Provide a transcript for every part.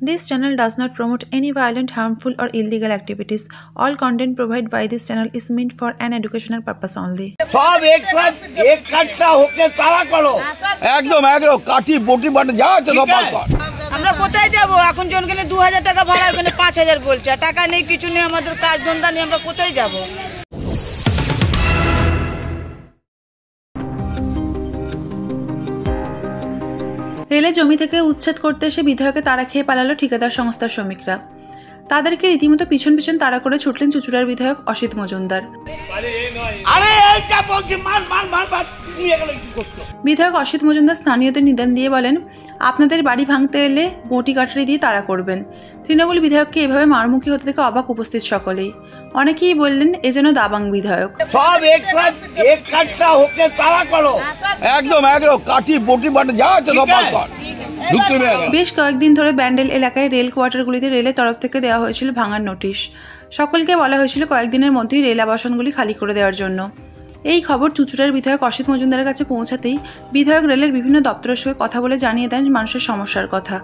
This channel does not promote any violent, harmful, or illegal activities. All content provided by this channel is meant for an educational purpose only. सब एक कट्टा होके तारा करो একদম কাঠি বটি বাটে যা আছে সব বার কর। আমরা কোথায় যাব? এখন জনকে 2000 টাকা ভাড়া, ওখানে 5000 বলছে। টাকা নেই, কিছু নেই, আমাদের কাজ ধন্দা নেই, আমরা কোথায় যাব? রেলের জমি থেকে উচ্ছেদ করতে এসে বিধায়ককে তাড়া খেয়ে পালালো ঠিকাদার সংস্থার শ্রমিকরা। তাদেরকে রীতিমতো পিছন পিছন তাড়া করে ছুটলেন চুঁচুড়ার বিধায়ক অসিত মজুমদার। বিধায়ক অসিত মজুমদার স্থানীয়দের নিদান দিয়ে বলেন, আপনাদের বাড়ি ভাঙতে এলে বটি কাঠারি দিয়ে তাড়া করবেন। তৃণমূল বিধায়ককে এভাবে মারমুখী হতে দেখে অবাক উপস্থিত সকলেই। অনেকেই বললেন এ যেন দাবাং বিধায়ক। সব এক কट्टा होके तारा करो একদম কাঠি বটি বাটে যা আছে সব বার কর। বেশ কয়েকদিন ধরে ব্যান্ডেল এলাকায় রেল কোয়ার্টারগুলিতে রেলের তরফ থেকে দেওয়া হয়েছিল ভাঙার নোটিশ। সকলকে বলা হয়েছিল কয়েকদিনের মধ্যেই রেল আবাসনগুলি খালি করে দেওয়ার জন্য। এই খবর চুঁচুড়ার বিধায়ক অসিত মজুমদারের কাছে পৌঁছাতেই বিধায়ক রেলের বিভিন্ন দপ্তরের সঙ্গে কথা বলে জানিয়ে দেন মানুষের সমস্যার কথা।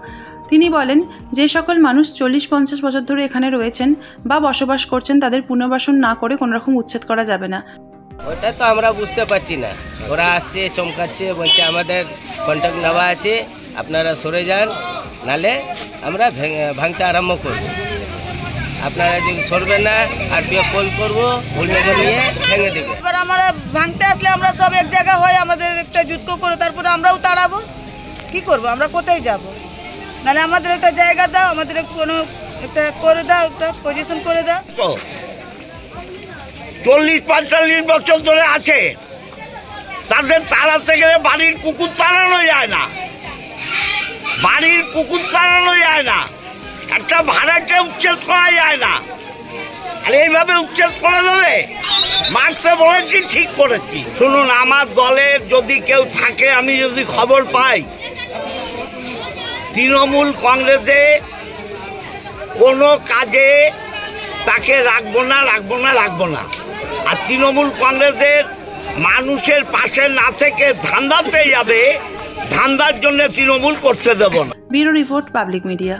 তিনি বলেন, যে সকল মানুষ 40-50 বছর ধরে এখানে রয়েছেন বা বসবাস করছেন তাদের পুনর্বাসন না করে কোনোরকম উচ্ছেদ করা যাবে না। ওটা তো আমরা বুঝতে পারছি না, ওরা আসছে চমকাচ্ছে, বলছে আমাদের কন্ট্যাক্ট নেওয়া আছে, আপনারা সরে যান, নালে আমরা ভাঙতে আরম্ভ করব। আপনারা যদি সরবেন না আরপিএফ কল করবো, ভুলনগর নিয়ে ভেঙে দেবে। এবার আমরা ভাঙতে আসলে আমরা সব এক জায়গা হয়, আমাদের একটা যুদ্ধ করে তারপরে আমরাও তাড়াবো। কি করব? আমরা কোথায় যাব? নালে আমাদের একটা জায়গা দাও, আমাদের কোনো একটা করে দাও, একটা পজিশন করে দাও। 40-45 বছর ধরে আছে, তাদের তাড়াতে গেলে বাড়ির কুকুর তাড়ানো যায় না, বাড়ির কুকুর তাড়ানো যায় না, একটা ভাড়াকে উচ্ছেদ করা যায় না। আর এইভাবে উচ্ছেদ করে দেবে? মারতে বলেছি, ঠিক করেছি। শুনুন, আমার দলের যদি কেউ থাকে, আমি যদি খবর পাই তৃণমূল কংগ্রেসে কোনো কাজে তাকে রাখবো না। আর তৃণমূল কংগ্রেসের মানুষের পাশে না থেকে ধান্দাতে যাবে, ধান্দার জন্য তৃণমূল করতে দেব না। Bureau report, public media.